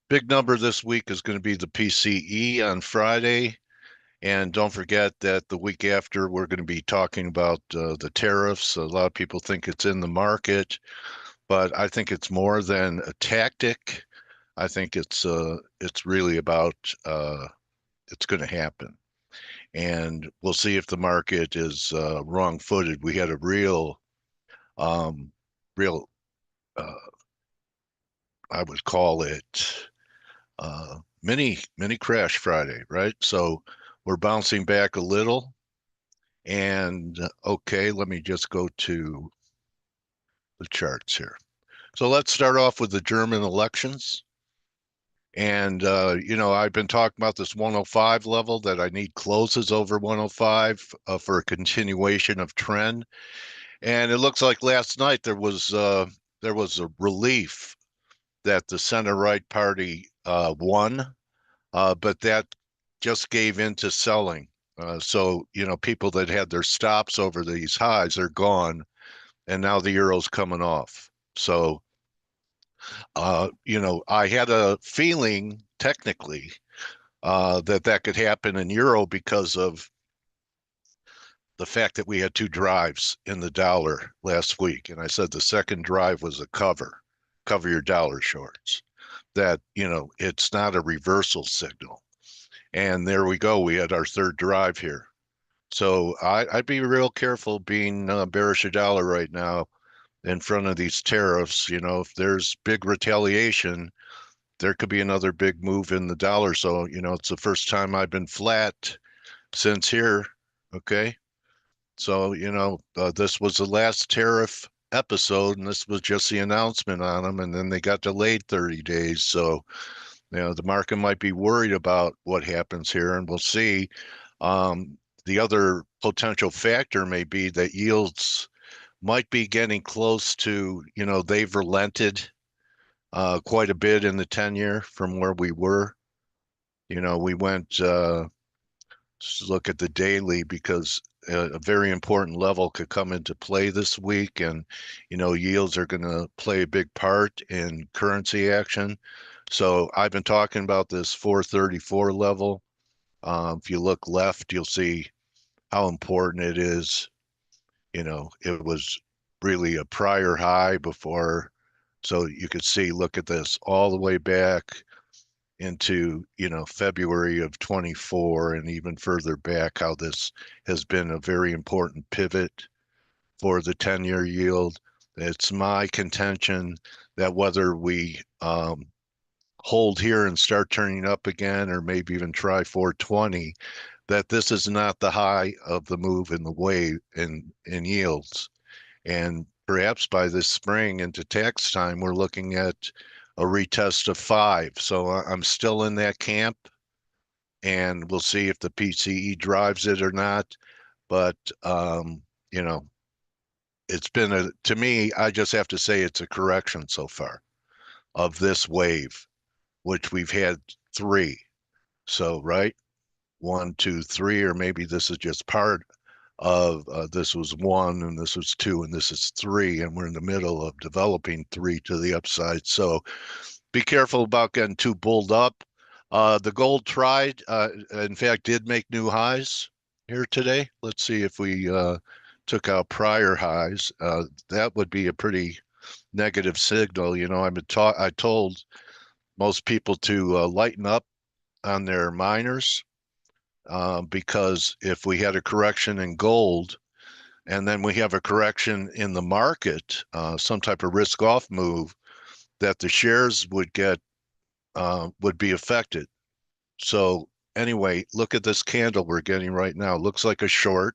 Big number this week is going to be the PCE on Friday. And don't forget that the week after, we're going to be talking about the tariffs. A lot of people think it's in the market, but I think it's more than a tactic. I think it's really about it's going to happen. And we'll see if the market is wrong-footed. We had a um, real, uh, I would call it mini crash Friday, right? So we're bouncing back a little. And okay, let me just go to the charts here. So let's start off with the German elections. And, I've been talking about this 105 level that I need closes over 105 for a continuation of trend. And it looks like last night there was a relief that the center right party won, but that just gave into selling. So, people that had their stops over these highs are gone, and now the euro's coming off. So, I had a feeling technically that that could happen in euro because of the fact that we had two drives in the dollar last week. And I said the second drive was a cover your dollar shorts, that, it's not a reversal signal. And there we go. We had our third drive here. So I'd be real careful being bearish a dollar right now in front of these tariffs. If there's big retaliation, there could be another big move in the dollar. So, it's the first time I've been flat since here. Okay. So, this was the last tariff episode, and this was just the announcement on them. And then they got delayed 30 days. So, the market might be worried about what happens here, and we'll see. The other potential factor may be that yields might be getting close to, they've relented quite a bit in the 10-year from where we were. We went, look at the daily because a very important level could come into play this week. And, yields are going to play a big part in currency action. So I've been talking about this 434 level. If you look left, you'll see how important it is. It was really a prior high before. So you could see, look at this all the way back into, February of 24 and even further back, how this has been a very important pivot for the 10-year yield. It's my contention that whether we hold here and start turning up again, or maybe even try 420, that this is not the high of the move in the wave in yields. And perhaps by this spring into tax time, we're looking at a retest of 5. So I'm still in that camp, and we'll see if the PCE drives it or not. But, you know, it's been to me, I just have to say it's a correction so far of this wave, which we've had three. So, right? One, two, three, or maybe this is just part of this was one and this was two and this is three, and we're in the middle of developing three to the upside. So be careful about getting too bulled up. The gold tried, in fact, did make new highs here today. Let's see if we took out prior highs. That would be a pretty negative signal. I told most people to lighten up on their miners, because if we had a correction in gold and then we have a correction in the market, some type of risk off move, that the shares would be affected. So anyway, look at this candle we're getting right now. Looks like a short,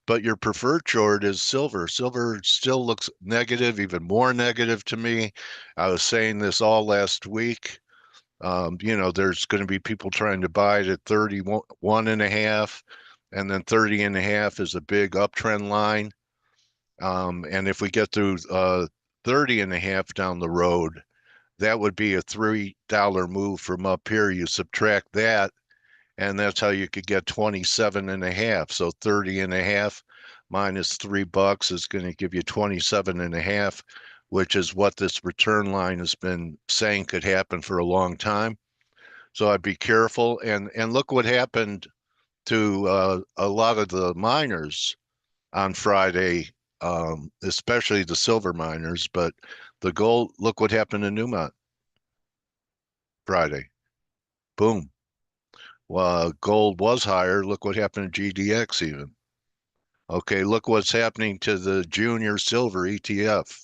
but your preferred short is silver. Silver still looks negative, even more negative to me. I was saying this all last week. There's going to be people trying to buy it at 31 and a half, and then 30 and a half is a big uptrend line. And if we get through 30 and a half down the road, that would be a $3 move from up here. You subtract that, and that's how you could get 27 and a half. So 30 and a half minus $3 is going to give you 27 and a half, which is what this return line has been saying could happen for a long time. So I'd be careful. And look what happened to a lot of the miners on Friday, especially the silver miners, but the gold, look what happened to Newmont Friday. Boom. Well, gold was higher. Look what happened to GDX even. Okay, look what's happening to the junior silver ETF.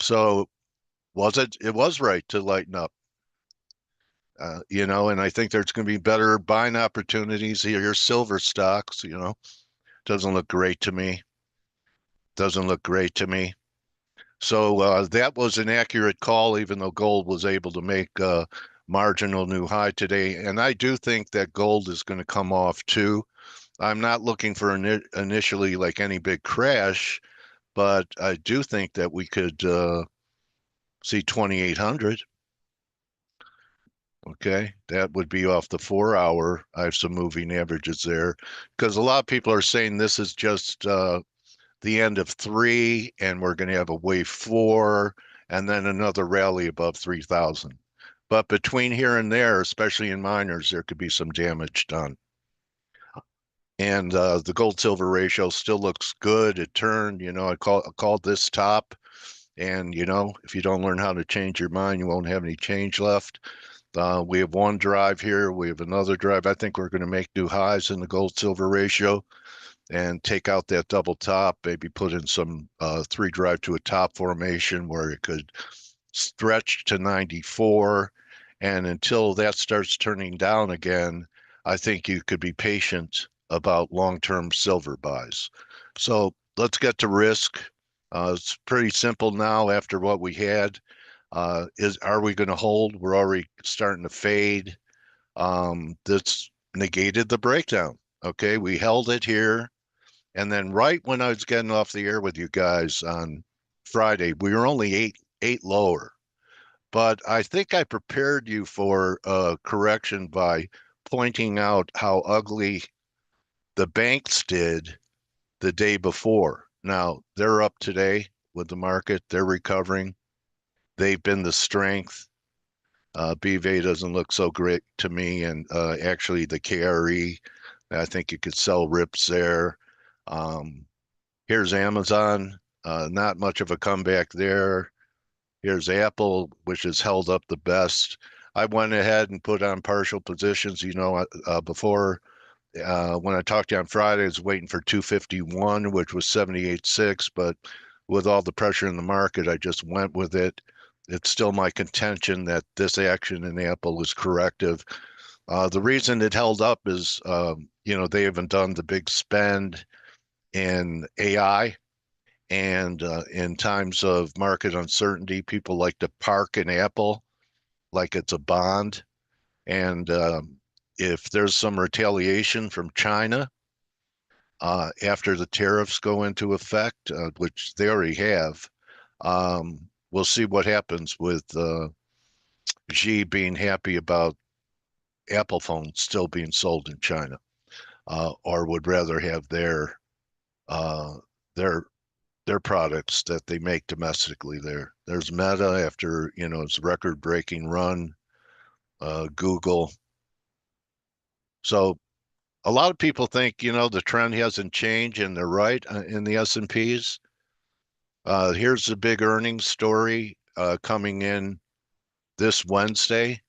So it was right to lighten up, and I think there's going to be better buying opportunities here. Your silver stocks, doesn't look great to me. Doesn't look great to me. So that was an accurate call, even though gold was able to make a marginal new high today. And I do think that gold is going to come off too. I'm not looking for initially like any big crash, but I do think that we could see 2,800. Okay, that would be off the 4 hour. I have some moving averages there because a lot of people are saying this is just the end of three, and we're going to have a wave four, and then another rally above 3,000. But between here and there, especially in miners, there could be some damage done. And the gold silver ratio still looks good. It turned, I called this top. And, if you don't learn how to change your mind, you won't have any change left. We have one drive here. We have another drive. I think we're going to make new highs in the gold silver ratio and take out that double top, maybe put in some three drive to a top formation where it could stretch to 94. And until that starts turning down again, I think you could be patient about long-term silver buys. So let's get to risk. It's pretty simple now after what we had. Are we going to hold? We're already starting to fade. This negated the breakdown. Okay, we held it here. And then right when I was getting off the air with you guys on Friday, we were only eight lower. But I think I prepared you for a correction by pointing out how ugly the banks did the day before. Now they're up today with the market. They're recovering. They've been the strength. BV doesn't look so great to me. And actually the KRE, I think you could sell rips there. Here's Amazon, not much of a comeback there. Here's Apple, which has held up the best. I went ahead and put on partial positions. Before when I talked to you on Friday, I was waiting for 251, which was 78.6. But with all the pressure in the market, I just went with it. It's still my contention that this action in Apple is corrective. The reason it held up is, they haven't done the big spend in AI. And in times of market uncertainty, people like to park an Apple like it's a bond. And if there's some retaliation from China after the tariffs go into effect, which they already have, we'll see what happens with Xi being happy about Apple phones still being sold in China, or would rather have uh, their their products that they make domestically there. There's Meta after, its record-breaking run, Google. So a lot of people think, the trend hasn't changed, and they're right in the S&Ps. Here's the big earnings story coming in this Wednesday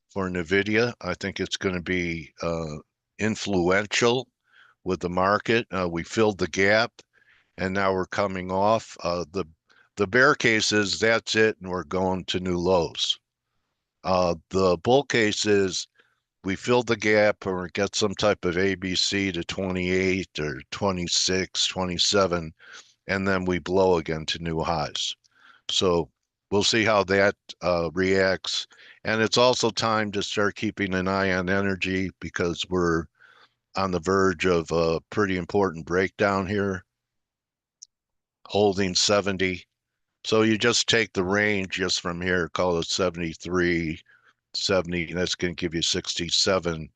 for NVIDIA. I think it's going to be influential with the market. We filled the gap, and now we're coming off. The bear case is that's it, and we're going to new lows. The bull case is we fill the gap or get some type of ABC to 28 or 26, 27, and then we blow again to new highs. So we'll see how that reacts. And it's also time to start keeping an eye on energy because we're on the verge of a pretty important breakdown here, holding 70. So you just take the range just from here, call it 73, 70, and that's going to give you 67.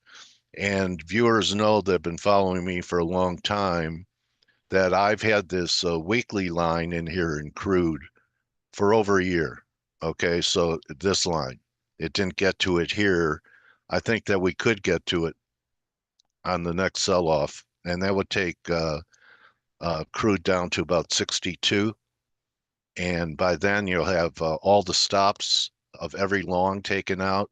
And viewers know that have been following me for a long time that I've had this weekly line in here in crude for over a year. Okay, so this line, it didn't get to it here. I think that we could get to it on the next sell-off, and that would take crude down to about 62. And by then you'll have all the stops of every long taken out,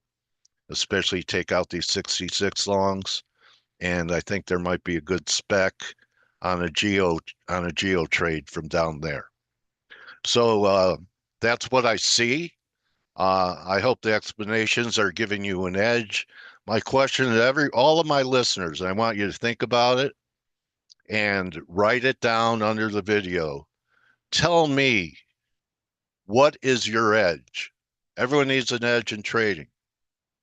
especially take out these 66 longs. And I think there might be a good spec on a geo trade from down there. So that's what I see. I hope the explanations are giving you an edge. My question to all of my listeners, I want you to think about it and write it down under the video. Tell me, what is your edge? Everyone needs an edge in trading.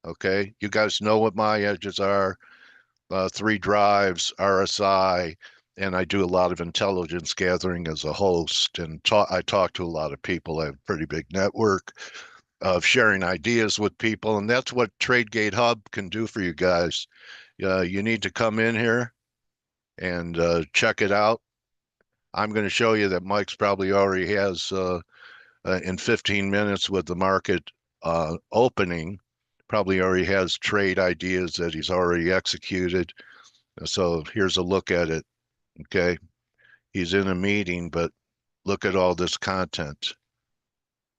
Okay, you guys know what my edges are. 3 drives, RSI, and I do a lot of intelligence gathering as a host, and I talk to a lot of people. I have a pretty big network of sharing ideas with people, and that's what TradeGATEHub can do for you guys. You need to come in here and check it out. I'm going to show you that Mike's probably already has in 15 minutes with the market opening, probably already has trade ideas that he's already executed. So here's a look at it. Okay. He's in a meeting, but look at all this content.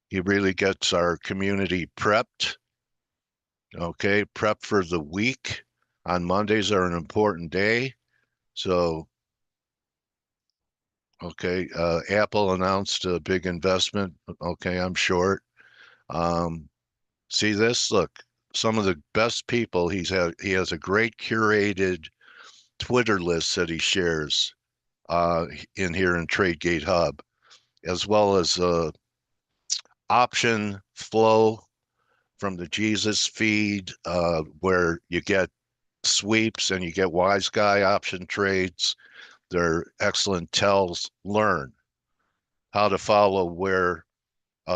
He really gets our community prepped. Okay. Prep for the week. On Mondays are an important day. So, okay. Apple announced a big investment. Okay. I'm short. Um, See this? Look, some of the best people he has a great curated Twitter list that he shares in here in TradeGATEHub, as well as option flow from the Jesus feed, where you get sweeps and you get wise guy option trades. They're excellent tells. Learn how to follow where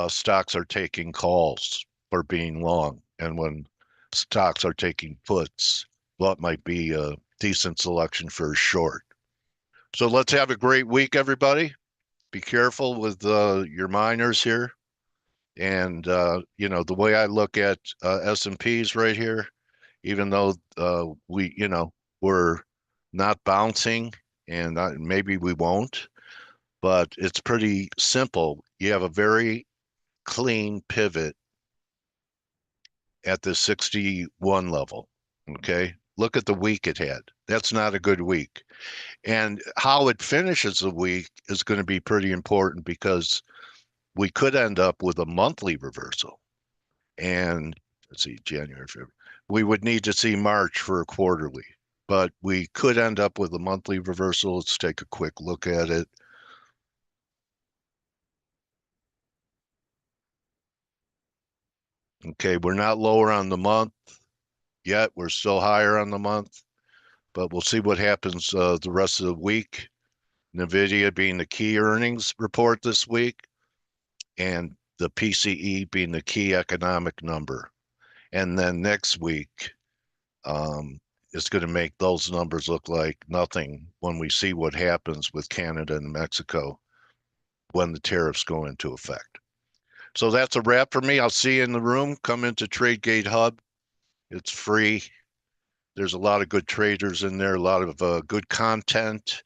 stocks are taking calls for being long, and when stocks are taking puts, what might be a decent selection for a short. So let's have a great week, everybody. Be careful with your miners here. And the way I look at S&Ps right here, even though we're not bouncing, and maybe we won't, but it's pretty simple. You have a very clean pivot at the 61 level. Okay. Look at the week it had. That's not a good week. And how it finishes the week is going to be pretty important, because we could end up with a monthly reversal. And let's see, January, February. We would need to see March for a quarterly, but we could end up with a monthly reversal. Let's take a quick look at it. Okay, we're not lower on the month yet. We're still higher on the month, but we'll see what happens the rest of the week. NVIDIA being the key earnings report this week, and the PCE being the key economic number. And then next week, it's going to make those numbers look like nothing when we see what happens with Canada and Mexico when the tariffs go into effect. So that's a wrap for me. I'll see you in the room. Come into TradeGATEHub. It's free. There's a lot of good traders in there, a lot of good content.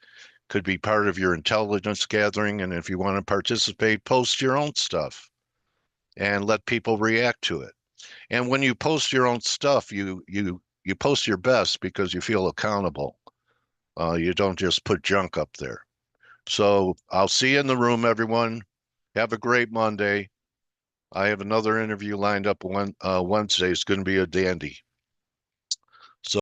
Could be part of your intelligence gathering. And if you want to participate, post your own stuff and let people react to it. And when you post your own stuff, you post your best because you feel accountable. You don't just put junk up there. So I'll see you in the room, everyone. Have a great Monday. I have another interview lined up Wednesday. It's going to be a dandy.